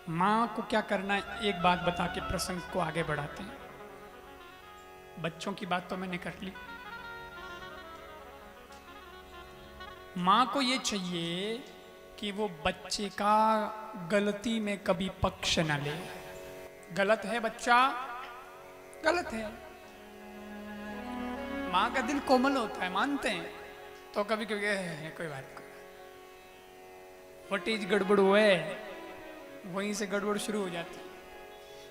माँ को क्या करना है, एक बात बता के प्रसंग को आगे बढ़ाते हैं। बच्चों की बात तो मैंने कर ली। माँ को ये चाहिए कि वो बच्चे का गलती में कभी पक्ष न ले। गलत है बच्चा, गलत है। माँ का दिल कोमल होता है, मानते हैं, तो कभी कभी कोई बात नहीं, फटीज गड़बड़ हुए, वहीं से गड़बड़ शुरू हो जाती है।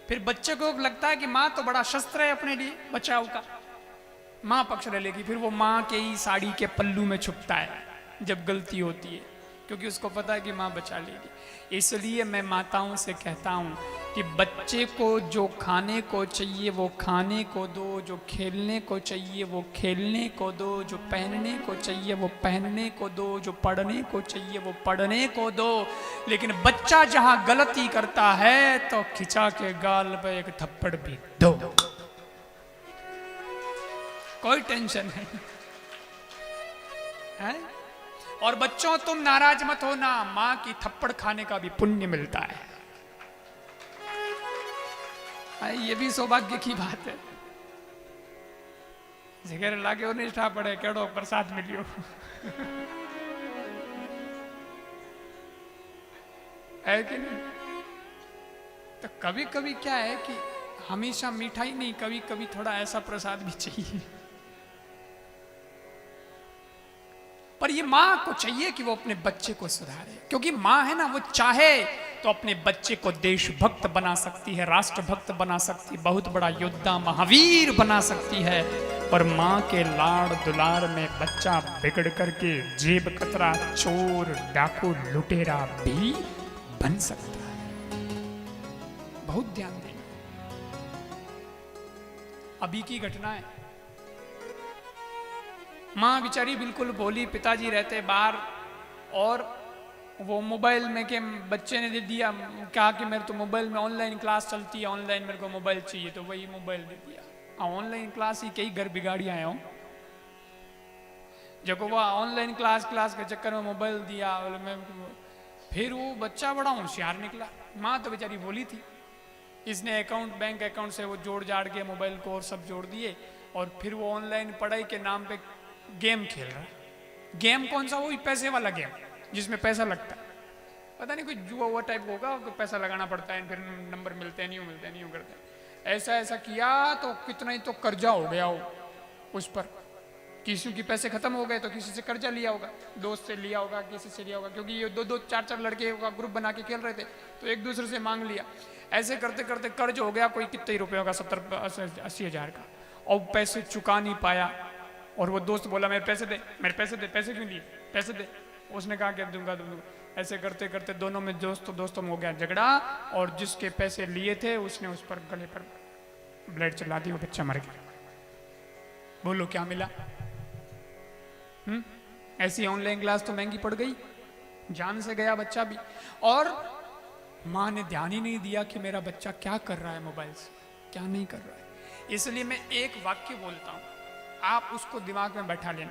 फिर बच्चे को लगता है कि माँ तो बड़ा शस्त्र है अपने लिए बचाव का, माँ पक्ष ले लेगी। फिर वो माँ के ही साड़ी के पल्लू में छुपता है जब गलती होती है, क्योंकि उसको पता है कि माँ बचा लेगी। इसलिए मैं माताओं से कहता हूँ कि बच्चे को जो खाने को चाहिए वो खाने को दो, जो खेलने को चाहिए वो खेलने को दो, जो पहनने को चाहिए वो पहनने को दो, जो पढ़ने को चाहिए वो पढ़ने को दो। लेकिन बच्चा जहाँ गलती करता है तो खिंचा के गाल पे एक थप्पड़ भी दो, कोई टेंशन नहीं है। और बच्चों तुम नाराज मत हो ना, मां की थप्पड़ खाने का भी पुण्य मिलता है। ये भी सौभाग्य की बात है। जिगर लागे निष्ठा पड़े केड़ो प्रसाद मिलियो है कि नहीं। तो कभी कभी क्या है कि हमेशा मिठाई नहीं, कभी कभी थोड़ा ऐसा प्रसाद भी चाहिए। पर ये माँ को चाहिए कि वो अपने बच्चे को सुधारे, क्योंकि माँ है ना, वो चाहे तो अपने बच्चे को देशभक्त बना सकती है, राष्ट्रभक्त बना सकती है, बहुत बड़ा योद्धा महावीर बना सकती है। पर माँ के लाड़ दुलार में बच्चा बिगड़ करके जेब कतरा, चोर, डाकू, लुटेरा भी बन सकता है। बहुत ध्यान देना। अभी की घटना है, माँ बेचारी बिल्कुल भोली, पिताजी रहते बाहर, और वो मोबाइल में के बच्चे ने दे दिया, कहा कि मेरे तो मोबाइल में ऑनलाइन क्लास चलती है, ऑनलाइन मेरे को मोबाइल चाहिए, तो वही मोबाइल दे दिया। ऑनलाइन क्लास ही कई घर बिगाड़ी आया हूँ, जब वो ऑनलाइन क्लास के चक्कर में मोबाइल दिया। फिर वो बच्चा बड़ा होशियार निकला, माँ तो बेचारी भोली थी। इसने बैंक अकाउंट से वो जोड़ जाड़ के मोबाइल को और सब जोड़ दिए, और फिर वो ऑनलाइन पढ़ाई के नाम पे गेम खेल रहा है। गेम कौन सा? वही पैसे वाला गेम जिसमें पैसा लगता है, पता नहीं कोई जुआ हुआ टाइप होगा, पैसा लगाना पड़ता है, फिर नंबर मिलते हैं, नहीं करते हैं। ऐसा किया तो कितना ही तो कर्जा हो गया हो उस पर। किसी के पैसे खत्म हो गए तो किसी से कर्जा लिया होगा, दोस्त से लिया होगा, किसी से लिया होगा, क्योंकि ये दो चार लड़के का ग्रुप बना के खेल रहे थे, तो एक दूसरे से मांग लिया। ऐसे करते करते कर्ज हो गया कोई कितने ही रुपये होगा, 70-80 हज़ार का, और पैसे चुका नहीं पाया। और वो दोस्त बोला मेरे पैसे दे, पैसे क्यों लिए, पैसे दे। उसने कहा कि अब दूंगा। ऐसे करते करते दोनों में दोस्तों में हो गया झगड़ा, और जिसके पैसे लिए थे उसने उस पर गले पर ब्लेड चला दी, वो बच्चा मर गया। बोलो क्या मिला? ऐसी ऑनलाइन क्लास तो महंगी पड़ गई, जान से गया बच्चा भी। और माँ ने ध्यान ही नहीं दिया कि मेरा बच्चा क्या कर रहा है मोबाइल से, क्या नहीं कर रहा है। इसलिए मैं एक वाक्य बोलता हूं, आप उसको दिमाग में बैठा लेना।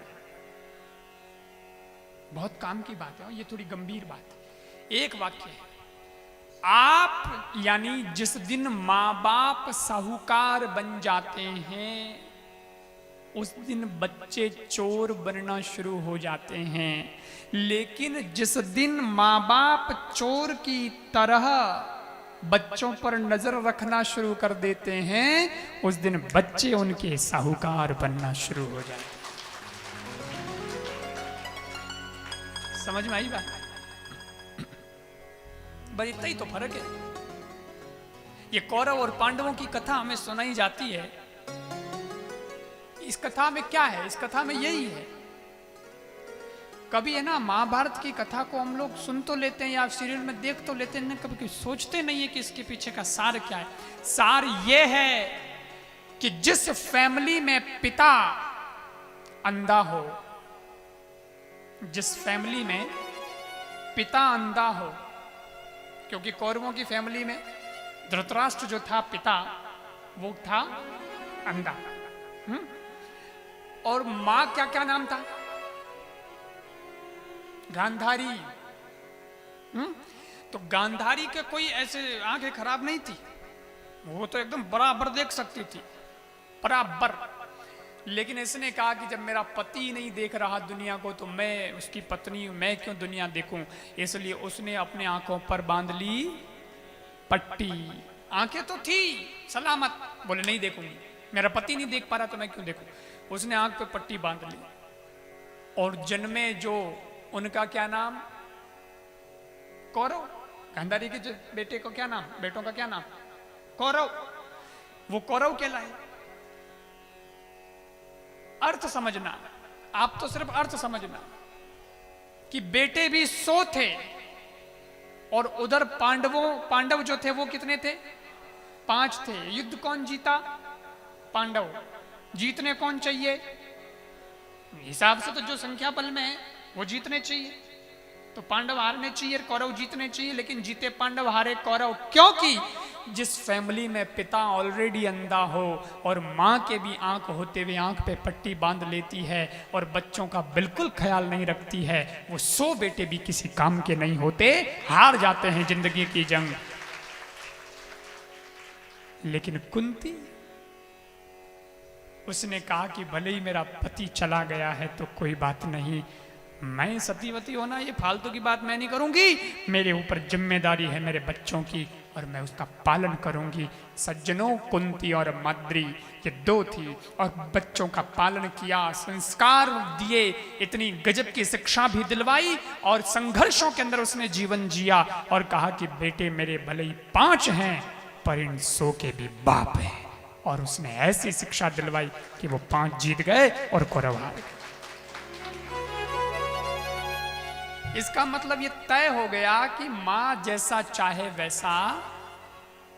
बहुत काम की बात है, ये थोड़ी गंभीर बात है। एक वाक्य है, आप यानी जिस दिन माँ बाप साहूकार बन जाते हैं उस दिन बच्चे चोर बनना शुरू हो जाते हैं। लेकिन जिस दिन माँ बाप चोर की तरह बच्चों पर नजर रखना शुरू कर देते हैं उस दिन बच्चे उनके साहूकार बनना शुरू हो जाते हैं। समझ में आई बात? बस इतना ही तो फर्क है। ये कौरव और पांडवों की कथा हमें सुनाई जाती है, इस कथा में क्या है? इस कथा में यही है। कभी है ना, महाभारत की कथा को हम लोग सुन तो लेते हैं या सीरियल में देख तो लेते हैं, कभी सोचते नहीं है कि इसके पीछे का सार क्या है। सार ये है कि जिस फैमिली में पिता अंधा हो, जिस फैमिली में पिता अंधा हो, क्योंकि कौरवों की फैमिली में धृतराष्ट्र जो था पिता, वो था अंधा। और मां क्या नाम था? गांधारी। तो गांधारी के कोई ऐसे आंखें खराब नहीं थी, वो तो एकदम बराबर देख सकती थी, बराबर। लेकिन इसने कहा कि जब मेरा पति नहीं देख रहा दुनिया को तो मैं उसकी पत्नी हूं, मैं क्यों दुनिया देखूं। इसलिए उसने अपने आंखों पर बांध ली पट्टी। आंखें तो थी सलामत, बोले नहीं देखूंगी, मेरा पति नहीं देख पा रहा तो मैं क्यों देखूं। उसने आंख पे पट्टी बांध ली। और जन्मे जो उनका क्या नाम, कौरव। गांधारी के बेटे को क्या नाम, बेटों का क्या नाम, कौरव। वो कौरव कहलाए। अर्थ समझना, आप तो सिर्फ अर्थ समझना कि बेटे भी 100 थे और उधर पांडव जो थे वो कितने थे, 5 थे। युद्ध कौन जीता, पांडव। जीतने कौन चाहिए, हिसाब से तो जो संख्या बल में है वो जीतने चाहिए। तो पांडव हारने चाहिए, कौरव जीतने चाहिए, लेकिन जीते पांडव हारे कौरव। क्योंकि जिस फैमिली में पिता ऑलरेडी अंधा हो और माँ के भी आंख होते हुए आंख पे पट्टी बांध लेती है और बच्चों का बिल्कुल ख्याल नहीं रखती है, वो 100 बेटे भी किसी काम के नहीं होते, हार जाते हैं जिंदगी की जंग। लेकिन कुंती, उसने कहा कि भले ही मेरा पति चला गया है तो कोई बात नहीं, मैं सतीवती होना ये फालतू की बात मैं नहीं करूंगी। मेरे ऊपर जिम्मेदारी है मेरे बच्चों की और मैं उसका पालन करूंगी। सज्जनों, कुंती और माद्री ये 2 थी और बच्चों का पालन किया, संस्कार दिए, इतनी गजब की शिक्षा भी दिलवाई और संघर्षों के अंदर उसने जीवन जिया और कहा कि बेटे मेरे भले ही 5 हैं पर इन 100 के भी बाप है। और उसने ऐसी शिक्षा दिलवाई कि वो 5 जीत गए और कौरव हार गए। इसका मतलब ये तय हो गया कि मां जैसा चाहे वैसा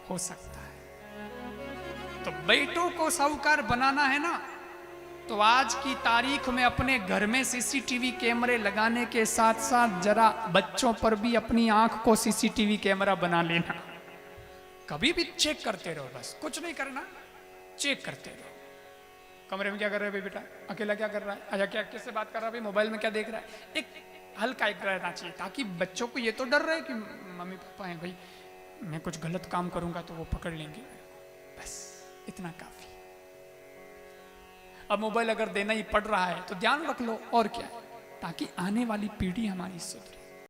हो सकता है। तो बेटों को साहूकार बनाना है ना, तो आज की तारीख में अपने घर में सीसीटीवी कैमरे लगाने के साथ साथ जरा बच्चों पर भी अपनी आंख को सीसीटीवी कैमरा बना लेना। कभी भी चेक करते रहो, बस कुछ नहीं करना, चेक करते रहो। कमरे में क्या कर रहे हो बेटा, अकेला क्या कर रहा है, अच्छा क्या किससे बात कर रहा है, मोबाइल में क्या देख रहा है। एक हल्का एक रहना चाहिए ताकि बच्चों को ये तो डर रहे कि मम्मी पापा हैं भाई, मैं कुछ गलत काम करूंगा तो वो पकड़ लेंगे, बस इतना काफी। अब मोबाइल अगर देना ही पड़ रहा है तो ध्यान रख लो, और क्या है, ताकि आने वाली पीढ़ी हमारी सुधरे।